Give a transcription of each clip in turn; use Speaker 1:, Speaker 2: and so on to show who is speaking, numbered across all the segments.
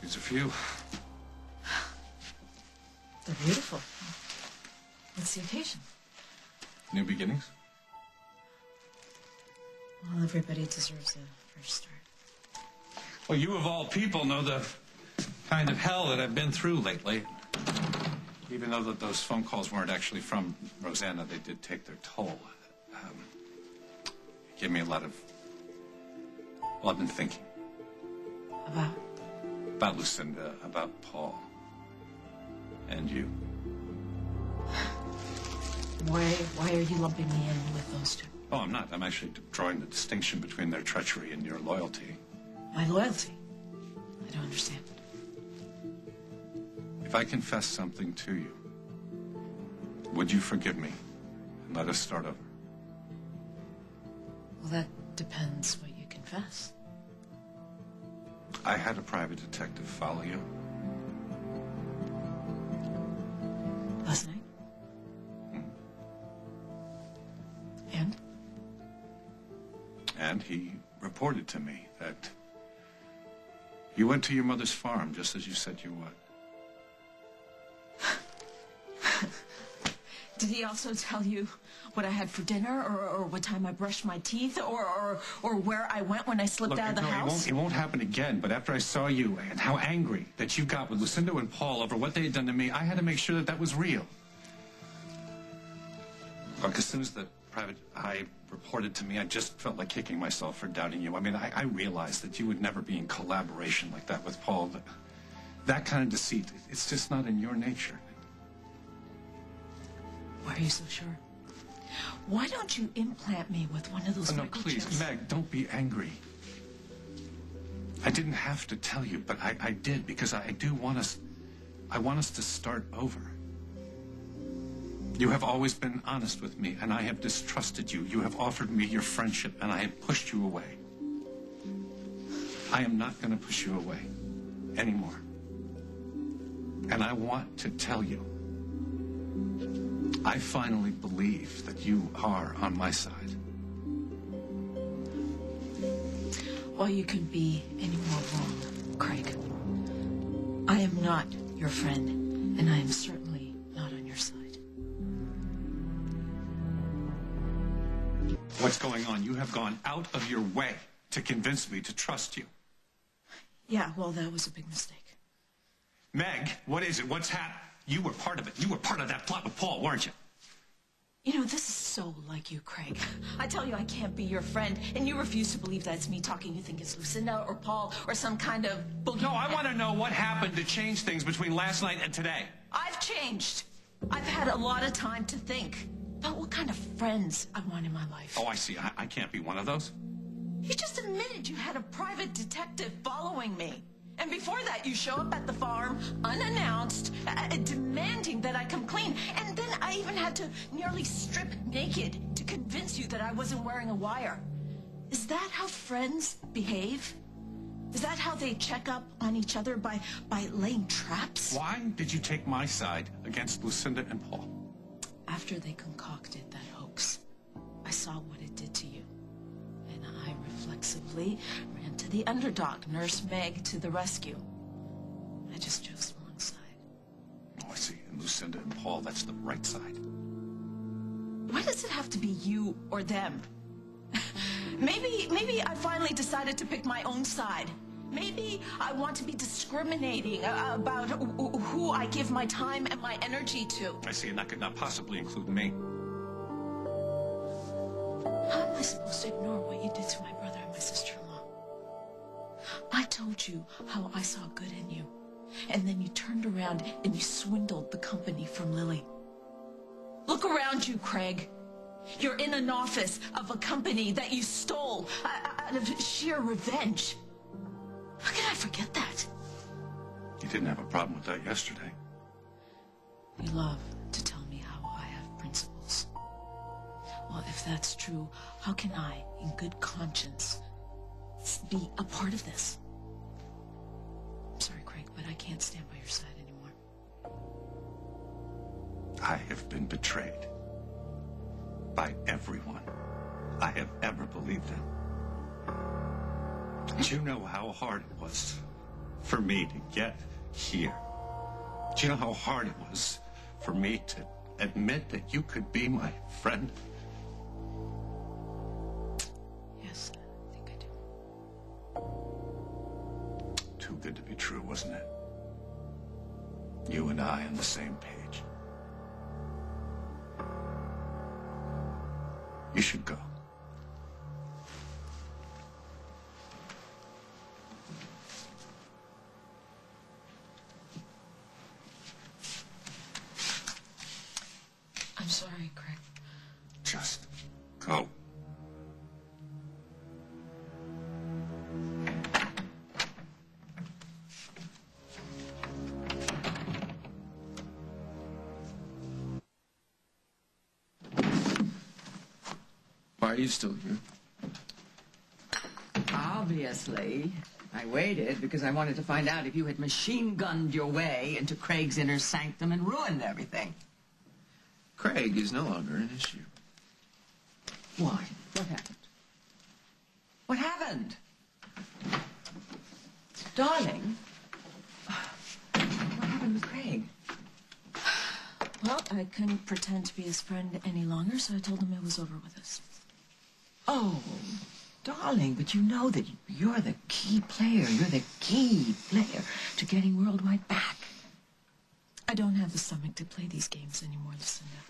Speaker 1: These are for you.
Speaker 2: They're beautiful. What's the occasion?
Speaker 1: New beginnings?
Speaker 2: Well, everybody deserves a fresh start.
Speaker 1: Well, you of all people know the kind of hell that I've been through lately. Even though those phone calls weren't actually from Rosanna, they did take their toll. It gave me a lot of... Well, I've been thinking.
Speaker 2: About?
Speaker 1: About Lucinda, about Paul. And you.
Speaker 2: Why are you lumping me in with those two?
Speaker 1: Oh, I'm not. I'm actually drawing the distinction between their treachery and your loyalty.
Speaker 2: My loyalty? I don't understand.
Speaker 1: If I confess something to you, would you forgive me and let us start over?
Speaker 2: Well, that depends what you confess.
Speaker 1: I had a private detective follow you.
Speaker 2: Last night? And?
Speaker 1: And he reported to me that you went to your mother's farm just as you said you would.
Speaker 2: Did he also tell you what I had for dinner, or what time I brushed my teeth, or where I went when I slipped out of the house?
Speaker 1: It won't happen again, but after I saw you and how angry that you got with Lucinda and Paul over what they had done to me, I had to make sure that was real. Look, as soon as the private eye reported to me, I just felt like kicking myself for doubting you. I mean, I realized that you would never be in collaboration like that with Paul. That kind of deceit, it's just not in your nature.
Speaker 2: Why are you so sure? Why don't you implant me with one of those
Speaker 1: no, please,
Speaker 2: microchips?
Speaker 1: Meg, don't be angry. I didn't have to tell you, but I did because I want us to start over. You have always been honest with me, and I have distrusted you. You have offered me your friendship, and I have pushed you away. I am not going to push you away anymore. And I want to tell you, I finally believe that you are on my side.
Speaker 2: Well, you couldn't be any more wrong, Craig. I am not your friend, and I am certainly not on your side.
Speaker 1: What's going on? You have gone out of your way to convince me to trust you.
Speaker 2: Yeah, well, that was a big mistake.
Speaker 1: Meg, what is it? What's happened? You were part of it. You were part of that plot with Paul, weren't you?
Speaker 2: You know, this is so like you, Craig. I tell you I can't be your friend, and you refuse to believe that it's me talking. You think it's Lucinda or Paul or some kind of boogeyman.
Speaker 1: No, I want to know what happened to change things between last night and today.
Speaker 2: I've changed. I've had a lot of time to think about what kind of friends I want in my life.
Speaker 1: Oh, I see. I can't be one of those.
Speaker 2: You just admitted you had a private detective following me. And before that, you show up at the farm, unannounced, demanding that I come clean. And then I even had to nearly strip naked to convince you that I wasn't wearing a wire. Is that how friends behave? Is that how they check up on each other, by laying traps?
Speaker 1: Why did you take my side against Lucinda and Paul?
Speaker 2: After they concocted that hoax, I saw what it did to you. And I reflexively ran to the underdog, Nurse Meg to the rescue. I just chose one side.
Speaker 1: Oh, I see. And Lucinda and Paul, that's the right side.
Speaker 2: Why does it have to be you or them? Maybe I finally decided to pick my own side. Maybe I want to be discriminating about who I give my time and my energy to.
Speaker 1: I see, and that could not possibly include me.
Speaker 2: How am I supposed to ignore what you did to my brother and my sister-in-law? I told you how I saw good in you, and then you turned around and you swindled the company from Lily. Look around you, Craig. You're in an office of a company that you stole out of sheer revenge. How can I forget that?
Speaker 1: You didn't have a problem with that yesterday.
Speaker 2: You love to tell me how I have principles. Well, if that's true, how can I, in good conscience, be a part of this? I'm sorry, Craig, but I can't stand by your side anymore.
Speaker 1: I have been betrayed by everyone I have ever believed in. Do you know how hard it was for me to get here. Do you know how hard it was for me to admit that you could be my friend?
Speaker 2: Yes, I think I do.
Speaker 1: Too good to be true, wasn't it? You and I on the same page. You should go.
Speaker 2: I'm sorry, Craig.
Speaker 1: Just go.
Speaker 3: Why are you still here?
Speaker 4: Obviously. I waited because I wanted to find out if you had machine-gunned your way into Craig's inner sanctum and ruined everything.
Speaker 3: Craig is no longer an issue.
Speaker 4: Why? What happened? What happened? Darling? What happened with Craig?
Speaker 2: Well, I couldn't pretend to be his friend any longer, so I told him it was over with us.
Speaker 4: Oh, darling, but you know that you're the key player. You're the key player to getting Worldwide back.
Speaker 2: I don't have the stomach to play these games anymore, Lucinda.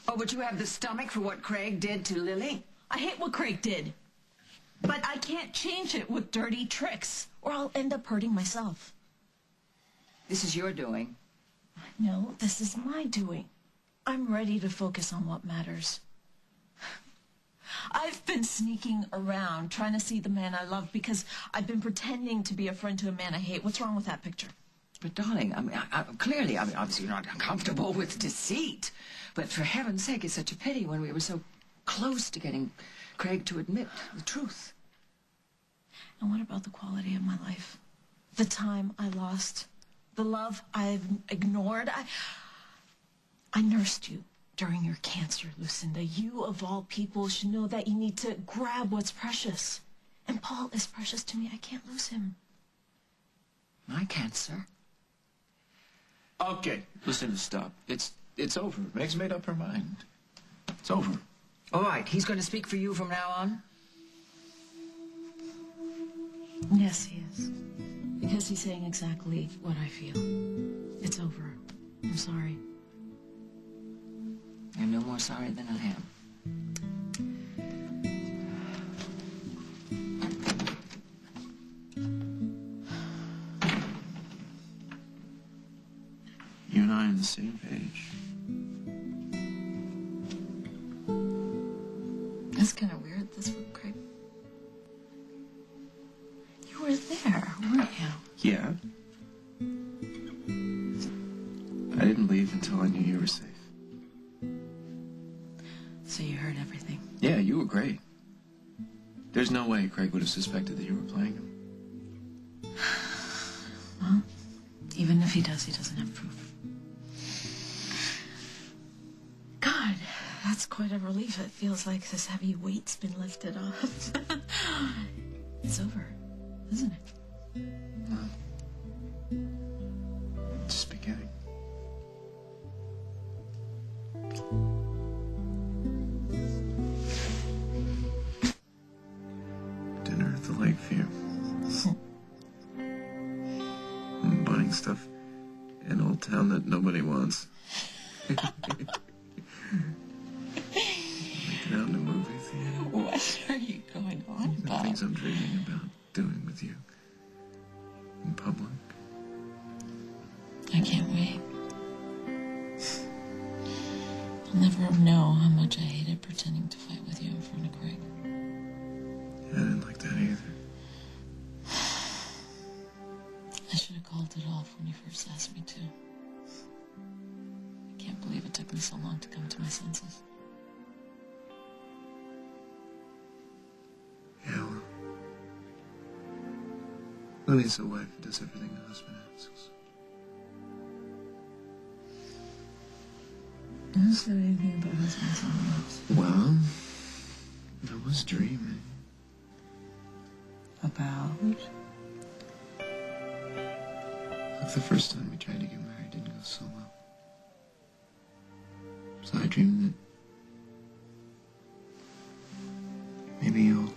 Speaker 4: Oh, but you have the stomach for what Craig did to Lily?
Speaker 2: I hate what Craig did. But I can't change it with dirty tricks, or I'll end up hurting myself.
Speaker 4: This is your doing.
Speaker 2: No, this is my doing. I'm ready to focus on what matters. I've been sneaking around trying to see the man I love because I've been pretending to be a friend to a man I hate. What's wrong with that picture?
Speaker 4: But darling, clearly, obviously you're not comfortable with deceit. But for heaven's sake, it's such a pity when we were so close to getting Craig to admit the truth.
Speaker 2: And what about the quality of my life? The time I lost? The love I've ignored? I nursed you during your cancer, Lucinda. You, of all people, should know that you need to grab what's precious. And Paul is precious to me. I can't lose him.
Speaker 4: My cancer?
Speaker 3: Okay, listen, stop. It's over. Meg's made up her mind. It's over.
Speaker 4: All right, he's going to speak for you from now on?
Speaker 2: Yes, he is. Because he's saying exactly what I feel. It's over. I'm sorry.
Speaker 4: You're no more sorry than I am.
Speaker 3: You and I are on the same page.
Speaker 2: That's kind of weird, this with Craig. You were there, weren't you?
Speaker 3: Yeah. I didn't leave until I knew you were safe.
Speaker 2: So you heard everything.
Speaker 3: Yeah, you were great. There's no way Craig would have suspected that you were playing him.
Speaker 2: Well, even if he does, he doesn't have proof. God, that's quite a relief. It feels like this heavy weight's been lifted off. It's over, isn't it?
Speaker 3: No. Just beginning. Dinner at the Lakeview. And buying stuff in Old Town that nobody wants. Making out in the movie theater.
Speaker 2: What are you going on
Speaker 3: The
Speaker 2: about?
Speaker 3: things I'm dreaming about doing with you. In public.
Speaker 2: I can't wait. I'll never know how much I hated pretending to fight with you in front of Craig.
Speaker 3: Yeah, I didn't like that either.
Speaker 2: I should have called it off when you first asked me to. I can't believe it took me so long to come to my senses.
Speaker 3: Yeah, well. Lily's a wife who does everything the husband asks.
Speaker 2: Who said anything about husbands and wives?
Speaker 3: Well, I was dreaming.
Speaker 2: About?
Speaker 3: The first time we tried to get married didn't go so well. So I dreamed that maybe you'll